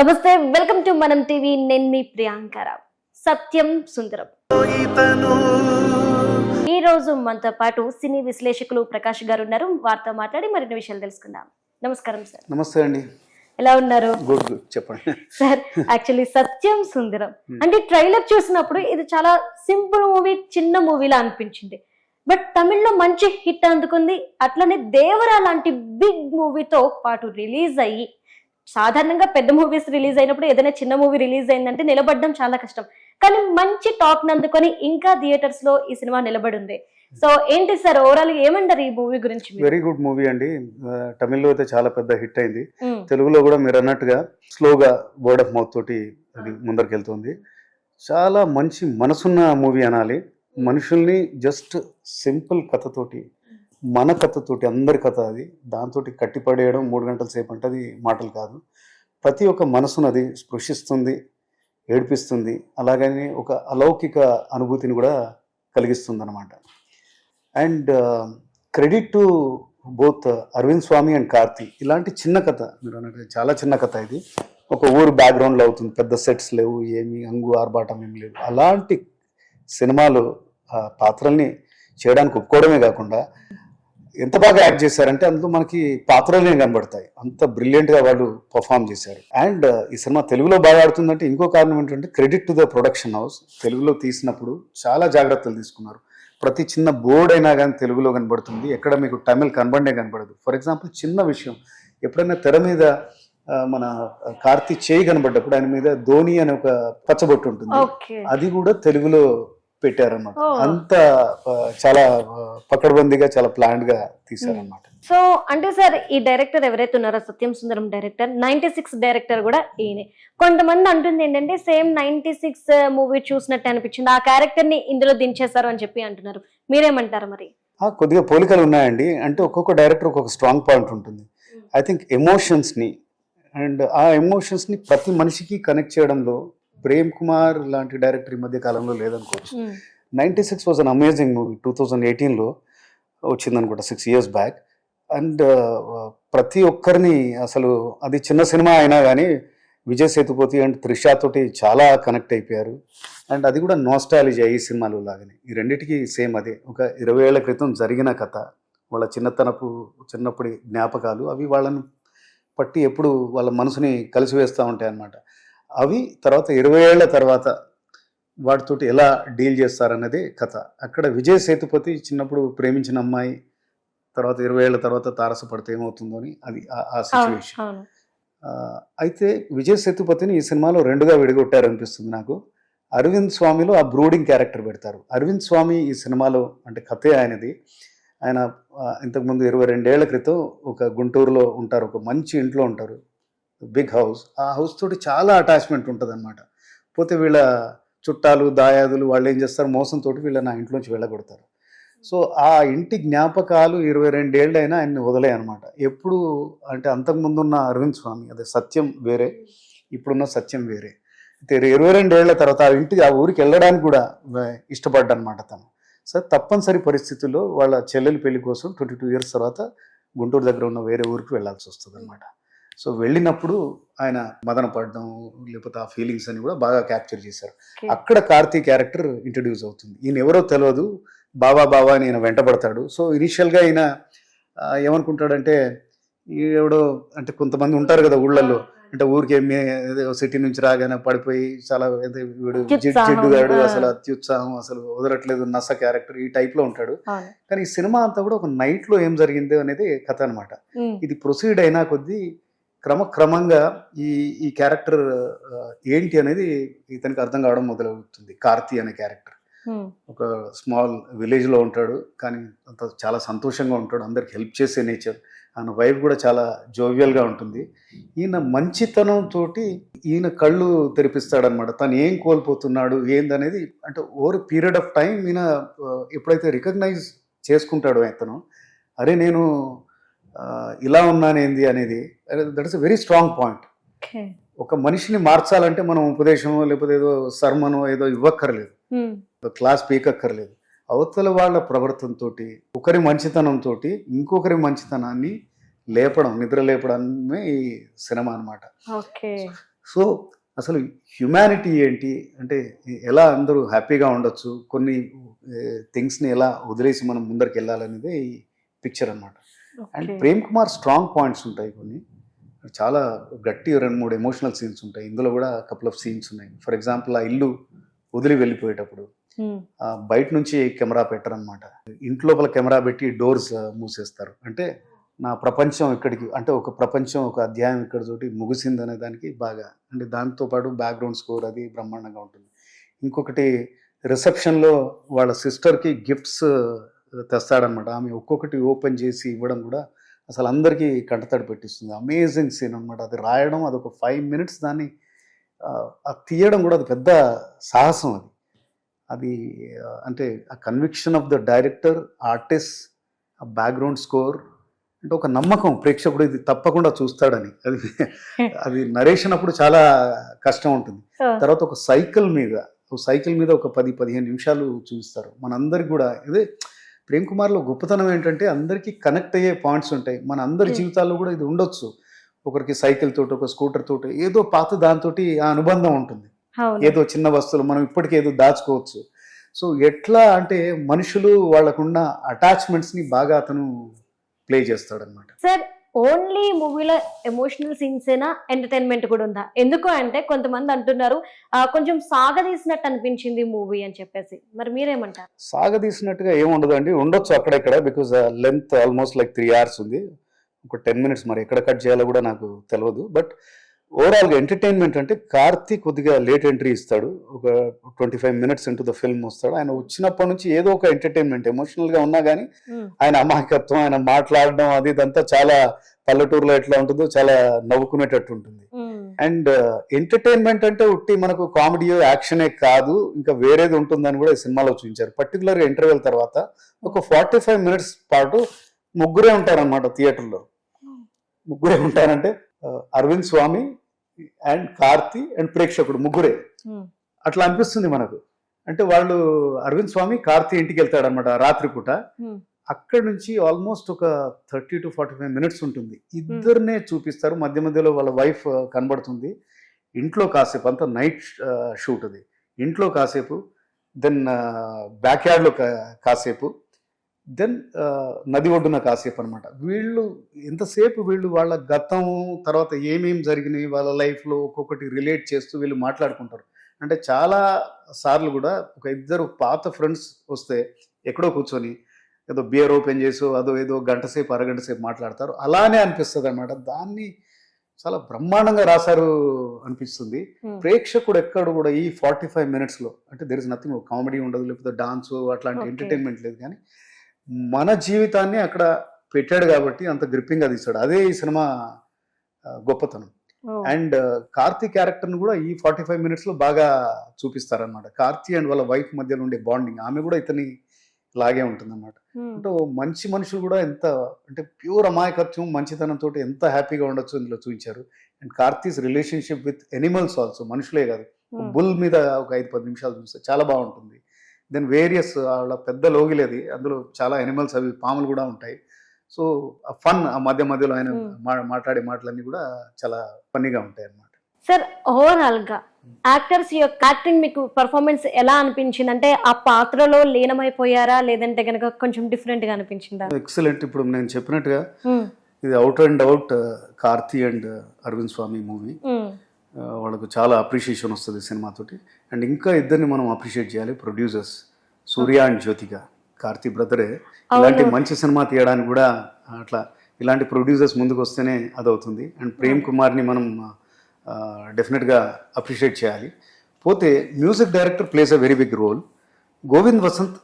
నమస్తే, welcome to మనం TV. నేను మీ ప్రియాంకరావు. సత్యం సుందరం ఈ రోజు మనతో పాటు సినీ విశ్లేషకులు ప్రకాష్ గారు ఉన్నారు. వారితో మాట్లాడి మరిన్ని విషయాలు తెలుసుకుందాం. నమస్కారం సార్. నమస్తే అండి. ఎలా ఉన్నారు? గుడ్ గుడ్, చెప్పండి సార్. యాక్చువల్లీ సత్యం సుందరం అంటే ట్రైలర్ చూసినప్పుడు ఇది చాలా సింపుల్ మూవీ, చిన్న మూవీలా అనిపించింది. బట్ తమిళ్లో మంచి హిట్ అందుకుంది. అట్లనే దేవరా లాంటి బిగ్ మూవీతో పాటు రిలీజ్ అయ్యి, సాధారణంగా పెద్ద మూవీస్ రిలీజ్ అయినప్పుడు ఏదైనా చిన్న మూవీ రిలీజ్ అయిందంటే నిలబడడం చాలా కష్టం. కానీ మంచి టాక్ నందుకొని ఇంకా థియేటర్స్ లో ఈ సినిమా నిలబడి ఉంది. సో ఏంటి సార్, ఓవరాల్ ఏమంటారు ఈ మూవీ గురించి? వెరీ గుడ్ మూవీ అండి. తమిళ్లో అయితే చాలా పెద్ద హిట్ అయింది. తెలుగులో కూడా మీరు అన్నట్టుగా స్లోగా వర్డ్ ఆఫ్ మౌత్ తోటి అది ముందరికి వెళ్తుంది. చాలా మంచి మనసున్న మూవీ అనాలి. మనుషుల్ని జస్ట్ సింపుల్ కథతోటి, మన కథతోటి, అందరి కథ అది, దాంతో కట్టిపడేయడం 3 గంటల సేపు అంటే అది మాటలు కాదు. ప్రతి ఒక్క మనసును అది స్పృశిస్తుంది, ఏడిపిస్తుంది, అలాగని ఒక అలౌకిక అనుభూతిని కూడా కలిగిస్తుంది అనమాట. And credit to both Arvind Swamy and Karthi. ఇలాంటి చిన్న కథ, మీరు అన్నట్టు చాలా చిన్న కథ ఇది. ఒక ఊరు బ్యాక్గ్రౌండ్లో అవుతుంది, పెద్ద సెట్స్ లేవు, ఏమి అంగు ఆర్భాటం ఏమి లేవు. అలాంటి సినిమాలు పాత్రల్ని చేయడానికి ఒప్పుకోవడమే కాకుండా ఎంత బాగా యాక్ట్ చేశారంటే అందులో మనకి పాత్రలే కనబడతాయి. అంత బ్రిలియంట్ గా వాళ్ళు పర్ఫామ్ చేశారు. అండ్ ఈ సినిమా తెలుగులో బాగా ఆడుతుందంటే ఇంకో కారణం ఏంటంటే credit to the production house. తెలుగులో తీసినప్పుడు చాలా జాగ్రత్తలు తీసుకున్నారు. ప్రతి చిన్న బోర్డ్ అయినా కానీ తెలుగులో కనబడుతుంది, ఎక్కడ మీకు తమిళ్ కనబడే కనబడదు. ఫర్ ఎగ్జాంపుల్ చిన్న విషయం, ఎప్పుడైనా తెర మీద మన కార్తీ చేయి కనబడ్డప్పుడు ఆయన మీద ధోని అనే ఒక పచ్చబొట్టు ఉంటుంది, అది కూడా తెలుగులో పెట్టారన్నమాట. అంత చాలా పకడ్బందీగా, చాలా ప్లాన్డ్ గా తీశారన్నమాట. సో అంటే సార్, ఈ డైరెక్టర్ ఎవరైతే ఉన్నారో సత్యం సుందరం డైరెక్టర్, 96 డైరెక్టర్ కూడా ఈయనే. కొంతమంది అంటుంది ఏంటంటే సేమ్ 96 మూవీ చూసినట్టు అనిపించింది, ఆ క్యారెక్టర్ ని ఇందులో దించేశారు అని చెప్పి అంటున్నారు. మీరేమంటారు మరి? కొద్దిగా పోలికలు ఉన్నాయండి. అంటే ఒక్కొక్క డైరెక్టర్ ఒక్కొక్క స్ట్రాంగ్ పాయింట్ ఉంటుంది. ఐ థింక్ ఎమోషన్స్ ని, అండ్ ఆ ఎమోషన్స్ ని ప్రతి మనిషికి కనెక్ట్ చేయడంలో ప్రేమ్ కుమార్ లాంటి డైరెక్టర్ ఈ మధ్య కాలంలో లేదనుకోవచ్చు. 96 వాజ్ అన్ అమేజింగ్ మూవీ. 2018లో వచ్చింది అనుకుంటా, 6 years బ్యాక్. అండ్ ప్రతి ఒక్కరిని, అసలు అది చిన్న సినిమా అయినా కానీ విజయ్ సేతుపతి అండ్ త్రిషా తోటి చాలా కనెక్ట్ అయిపోయారు. అండ్ అది కూడా నోస్టాలజీ ఈ సినిమాలో లాగానే. ఈ రెండింటికి సేమ్ అదే, ఒక 20 ఏళ్ల క్రితం జరిగిన కథ, వాళ్ళ చిన్నప్పటి జ్ఞాపకాలు, అవి వాళ్ళని పట్టి ఎప్పుడు వాళ్ళ మనసుని కలిసివేస్తూ ఉంటాయి అన్నమాట. అవి తర్వాత 20 ఏళ్ల తర్వాత వాటితోటి ఎలా డీల్ చేస్తారన్నది కథ. అక్కడ విజయ్ సేతుపతి చిన్నప్పుడు ప్రేమించిన అమ్మాయి తర్వాత 20 ఏళ్ల తర్వాత తారసపడితే ఏమవుతుందో అని, అది ఆ సిచ్యువేషన్. అయితే విజయ్ సేతుపతిని ఈ సినిమాలో 2గా విడగొట్టారు అనిపిస్తుంది నాకు. అరవింద్ స్వామిలో ఆ బ్రూడింగ్ క్యారెక్టర్ పెడతారు. అరవింద్ స్వామి ఈ సినిమాలో అంటే కథే ఆయనది. ఆయన ఇంతకుముందు 22 ఏళ్ల క్రితం ఒక గుంటూరులో ఉంటారు, ఒక మంచి ఇంట్లో ఉంటారు, బిగ్ హౌస్. ఆ హౌస్ తోటి చాలా అటాచ్మెంట్ ఉంటుంది అనమాట. పోతే వీళ్ళ చుట్టాలు, దాయాదులు వాళ్ళు ఏం చేస్తారు, మోసంతో వీళ్ళ నా ఇంట్లోంచి వెళ్ళగొడతారు. సో ఆ ఇంటి జ్ఞాపకాలు 22 ఏళ్ళైనా ఆయన్ని వదిలే అనమాట. ఎప్పుడు అంటే అంతకుముందున్న అరవింద్ స్వామి, అదే సత్యం వేరే, ఇప్పుడున్న సత్యం వేరే. అయితే 22 ఏళ్ల తర్వాత ఆ ఊరికి వెళ్ళడానికి కూడా ఇష్టపడ్డనమాట తను. సో తప్పనిసరి పరిస్థితుల్లో వాళ్ళ చెల్లెలి పెళ్లి కోసం 22 years తర్వాత గుంటూరు దగ్గర ఉన్న వేరే ఊరికి వెళ్లాల్సి వస్తుంది అనమాట. సో వెళ్ళినప్పుడు ఆయన మదన పడడం, లేకపోతే ఆ ఫీలింగ్స్ అని కూడా బాగా క్యాప్చర్ చేశారు. అక్కడ కార్తీ క్యారెక్టర్ ఇంట్రడ్యూస్ అవుతుంది. ఈయన ఎవరో తెలియదు, బావా అని ఈయన వెంటబడతాడు. సో ఇనిషియల్గా ఈయన ఏమనుకుంటాడంటే, ఎవడో అంటే కొంతమంది ఉంటారు కదా ఊళ్ళల్లో, అంటే ఊరికి సిటీ నుంచి రాగానే పడిపోయి చాలా వీడు జిడ్డుగాడు, అసలు అత్యుత్సాహం, అసలు వదలట్లేదు, నస క్యారెక్టర్, ఈ టైప్ లో ఉంటాడు. కానీ ఈ సినిమా అంతా కూడా ఒక నైట్ లో ఏం జరిగింది అనేది కథ అనమాట. ఇది ప్రొసీడ్ అయినా కొద్దీ క్రమక్రమంగా ఈ క్యారెక్టర్ ఏంటి అనేది ఇతనికి అర్థం కావడం మొదలవుతుంది. కార్తీ అనే క్యారెక్టర్ ఒక స్మాల్ విలేజ్ లో ఉంటాడు, కానీ అంత చాలా సంతోషంగా ఉంటాడు, అందరికి హెల్ప్ చేసే నేచర్. ఆయన వైఫ్ కూడా చాలా జోవియల్ గా ఉంటుంది. ఈయన మంచితనంతో ఈయన కళ్ళు తెరిపిస్తాడనమాట. తను ఏం కోల్పోతున్నాడు ఏందనేది, అంటే ఓవర్ పీరియడ్ ఆఫ్ టైం ఈయన ఎప్పుడైతే రికగ్నైజ్ చేసుకుంటాడో అతను, అరే నేను ఇలా ఉన్నానేంది అనేది, that is a very strong point. ఒక మనిషిని మార్చాలంటే మనం ఉపదేశమో లేకపోతే ఏదో సర్మనో ఏదో ఇవ్వక్కర్లేదు, క్లాస్ పీకక్కర్లేదు. అవతల వాళ్ళ ప్రవర్తనతో, ఒకరి మంచితనంతో ఇంకొకరి మంచితనాన్ని లేపడం, నిద్ర లేపడమే ఈ సినిమా అనమాట. సో అసలు హ్యుమానిటీ ఏంటి అంటే ఎలా అందరూ హ్యాపీగా ఉండొచ్చు, కొన్ని థింగ్స్ని ఎలా వదిలేసి మనం ముందరికి వెళ్ళాలనేది ఈ పిక్చర్ అనమాట. And Prem Kumar strong points ఉంటాయి కొన్ని, చాలా గట్టి 2-3 ఎమోషనల్ సీన్స్ ఉంటాయి. ఇందులో కూడా కపుల్ ఆఫ్ సీన్స్ ఉన్నాయి. ఫర్ ఎగ్జాంపుల్ ఆ ఇల్లు వదిలి వెళ్ళిపోయేటప్పుడు బయట నుంచి కెమెరా పెట్టరనమాట, ఇంటి లోపల కెమెరా పెట్టి డోర్స్ మూసేస్తారు. అంటే నా ప్రపంచం ఇక్కడికి, అంటే ఒక ప్రపంచం, ఒక అధ్యాయం ఇక్కడ తోటి ముగిసింది అనే దానికి బాగా, అంటే దాంతోపాటు బ్యాక్గ్రౌండ్ స్కోర్ అది బ్రహ్మాండంగా ఉంటుంది. ఇంకొకటి రిసెప్షన్లో వాళ్ళ సిస్టర్కి గిఫ్ట్స్ తెస్తాడనమాట. ఆమె ఒక్కొక్కటి ఓపెన్ చేసి ఇవ్వడం కూడా అసలు అందరికీ కంటతడి పెట్టిస్తుంది. అమేజింగ్ సీన్ అనమాట. అది రాయడం, అది ఒక 5 minutes దాన్ని తీయడం కూడా అది పెద్ద సాహసం. అది అంటే ఆ conviction of the director, artist, ఆ బ్యాక్గ్రౌండ్ స్కోర్, అంటే ఒక నమ్మకం ప్రేక్షకుడు ఇది తప్పకుండా చూస్తాడని. అది నరేషన్ అప్పుడు చాలా కష్టం ఉంటుంది. తర్వాత ఒక సైకిల్ మీద ఒక 10-15 నిమిషాలు చూపిస్తారు. మనందరికి కూడా ఇదే ప్రేమ్ కుమార్లో గొప్పతనం ఏంటంటే అందరికీ కనెక్ట్ అయ్యే పాయింట్స్ ఉంటాయి. మన అందరి జీవితాల్లో కూడా ఇది ఉండొచ్చు. ఒకరికి సైకిల్ తోటి, ఒక స్కూటర్ తోటి, ఏదో పాత దాంతో ఆ అనుబంధం ఉంటుంది. ఏదో చిన్న వస్తువులు మనం ఇప్పటికీ ఏదో దాచుకోవచ్చు. సో ఎట్లా అంటే మనుషులు వాళ్ళకున్న అటాచ్మెంట్స్ని బాగా అతను ప్లే చేస్తాడనమాట. సార్, ఓన్లీ మూవీలో ఎమోషనల్ సీన్స్ ఏనా, ఎంటర్టైన్మెంట్ కూడా ఉందా? ఎందుకు అంటే కొంతమంది అంటున్నారు కొంచెం సాగదీసినట్టు అనిపించింది మూవీ అని చెప్పేసి, మరి మీరేమంటారు? సాగదీసినట్టుగా ఏముండదు అండి, ఉండొచ్చు అక్కడెక్కడ, because length almost like 3 hours ఉంది. ఒక 10 minutes మరి ఎక్కడ కట్ చేయాలో కూడా నాకు తెలియదు. బట్ ఓవరాల్గా ఎంటర్టైన్మెంట్ అంటే కార్తీ కొద్దిగా లేట్ ఎంట్రీ ఇస్తాడు. ఒక 25 minutes ఇంటూ ద ఫిల్మ్ వస్తాడు. ఆయన వచ్చినప్పటి నుంచి ఏదో ఒక ఎంటర్టైన్మెంట్, ఎమోషనల్గా ఉన్నా కానీ ఆయన అమాయకత్వం, ఆయన మాట్లాడడం అది ఇదంతా చాలా పల్లెటూరులో ఎట్లా ఉంటుందో చాలా నవ్వుకునేటట్టు ఉంటుంది. అండ్ ఎంటర్టైన్మెంట్ అంటే ఉట్టి మనకు కామెడీ యాక్షనే కాదు, ఇంకా వేరేది ఉంటుందని కూడా ఈ సినిమాలో చూపించారు. పర్టికులర్గా ఇంటర్వెల్ తర్వాత ఒక 45 minutes పాటు ముగ్గురే ఉంటారన్నమాట థియేటర్లో. ముగ్గురే ఉంటారంటే అరవింద్ స్వామి అండ్ కార్తీ అండ్ ప్రేక్షకుడు ముగ్గురే. అట్లా అనిపిస్తుంది మనకు. అంటే వాళ్ళు అరవింద్ స్వామి కార్తీ ఇంటికి వెళ్తాడనమాట రాత్రిపూట. అక్కడ నుంచి ఆల్మోస్ట్ ఒక 30 to 45 minutes ఉంటుంది. ఇద్దరినే చూపిస్తారు. మధ్య మధ్యలో వాళ్ళ వైఫ్ కనబడుతుంది. ఇంట్లో కాసేపు, అంతా నైట్ షూట్ అది. ఇంట్లో కాసేపు, దెన్ బ్యాక్ యార్డ్లో కాసేపు, దెన్ నది ఒడ్డున కాసేపు అనమాట. వీళ్ళు ఎంతసేపు వీళ్ళు వాళ్ళ గతం, తర్వాత ఏమేమి జరిగినాయి వాళ్ళ లైఫ్లో ఒక్కొక్కటి రిలేట్ చేస్తూ వీళ్ళు మాట్లాడుకుంటారు. అంటే చాలా సార్లు కూడా ఒక ఇద్దరు పాత ఫ్రెండ్స్ వస్తే ఎక్కడో కూర్చొని ఏదో బియర్ ఓపెన్ చేసి ఏదో గంట సేపు అరగంట సేపు మాట్లాడతారు. అలానే అనిపిస్తుంది అనమాట. దాన్ని చాలా బ్రహ్మాండంగా రాశారు అనిపిస్తుంది. ప్రేక్షకుడు ఎక్కడు కూడా ఈ 45 minutesలో, అంటే దెర్ ఇస్ నథింగ్, కామెడీ ఉండదు, లేకపోతే డాన్స్ అట్లాంటి ఎంటర్టైన్మెంట్ లేదు, కానీ మన జీవితాన్ని అక్కడ పెట్టాడు కాబట్టి అంత గ్రిప్పింగ్ అది ఇస్తాడు. అదే ఈ సినిమా గొప్పతనం. అండ్ కార్తీ క్యారెక్టర్ని కూడా ఈ 45 minutesలో బాగా చూపిస్తారనమాట. కార్తీ అండ్ వాళ్ళ వైఫ్ మధ్యలో ఉండే బాండింగ్, ఆమె కూడా ఇతని లాగే ఉంటుంది అన్నమాట. అంటే మంచి మనుషులు కూడా ఎంత, అంటే ప్యూర్ అమాయకత్వం మంచితనంతో ఎంత హ్యాపీగా ఉండొచ్చు ఇందులో చూపించారు. And Karthi's relationship with animals also, మనుషులే కాదు, బుల్ మీద ఒక 5-10 నిమిషాలు చూస్తే చాలా బాగుంటుంది. దెన్ వేరియస్ వాళ్ళ పెద్ద లోగిలేది, అందులో చాలా ఎనిమల్స్, అవి పాములు కూడా ఉంటాయి. సో ఫన్, ఆ మధ్య మధ్యలో ఆయన మాట్లాడే మాటలన్నీ కూడా చాలా ఫన్నీగా ఉంటాయి అన్నమాట. సార్, ఓవరాల్ గా యాక్టర్స్ యొక్క యాక్టింగ్ మీకు పర్ఫార్మెన్స్ ఎలా అనిపించింది? అంటే ఆ పాత్రలో లీనమైపోయారా, లేదంటే కనుక కొంచెం డిఫరెంట్ గా అనిపించిందా? ఎక్సలెంట్. ఇప్పుడు నేను చెప్పినట్టుగా ఇది out and out Karthi and Arvind Swamy movie. వాళ్ళకు చాలా అప్రిషియేషన్ వస్తుంది సినిమాతోటి. అండ్ ఇంకా ఇద్దరిని మనం అప్రిషియేట్ చేయాలి, ప్రొడ్యూసర్స్ సూర్య అండ్ జ్యోతిక. కార్తీ బ్రదరే. ఇలాంటి మంచి సినిమా తీయడానికి కూడా అట్లా ఇలాంటి ప్రొడ్యూసర్స్ ముందుకు వస్తేనే అదవుతుంది. అండ్ ప్రేమ్ కుమార్ని మనం డెఫినెట్గా అప్రిషియేట్ చేయాలి. పోతే music director plays a very big role. Govind Vasanth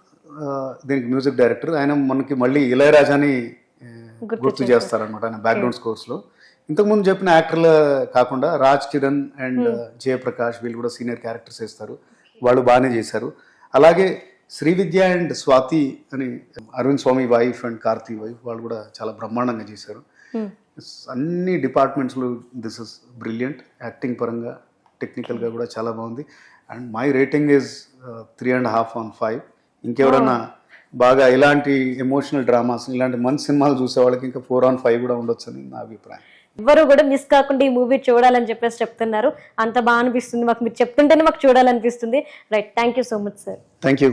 దీనికి మ్యూజిక్ డైరెక్టర్. ఆయన మనకి మళ్ళీ ఇళయరాజాని గుర్తు చేస్తారనమాట ఆయన బ్యాక్గ్రౌండ్ స్కోర్స్లో. ఇంతకుముందు చెప్పిన యాక్టర్లు కాకుండా రాజ్ కిరణ్ అండ్ జయప్రకాష్ వీళ్ళు కూడా సీనియర్ క్యారెక్టర్స్ వేస్తారు, వాళ్ళు బాగానే చేశారు. అలాగే శ్రీవిద్య అండ్ స్వాతి అని అరవింద్ స్వామి వైఫ్ అండ్ కార్తీ వైఫ్, వాళ్ళు కూడా చాలా బ్రహ్మాండంగా చేశారు. అన్ని డిపార్ట్మెంట్స్లో దిస్ ఇస్ బ్రిలియంట్. యాక్టింగ్ పరంగా, టెక్నికల్గా కూడా చాలా బాగుంది. And my rating is 3.5 on 5. ఇంకెవరన్నా బాగా ఇలాంటి ఎమోషనల్ డ్రామాస్, ఇలాంటి మంచి సినిమాలు చూసే వాళ్ళకి ఇంకా 4/5 కూడా ఉండొచ్చు అని నా అభిప్రాయం. ఎవరు కూడా మిస్ కాకుండా ఈ మూవీ చూడాలని చెప్పేసి చెప్తున్నారు. అంత బాగా అనిపిస్తుంది మాకు, మీరు చెప్తుంటేనే మాకు చూడాలనిపిస్తుంది. Right, thank you so much sir. Thank you.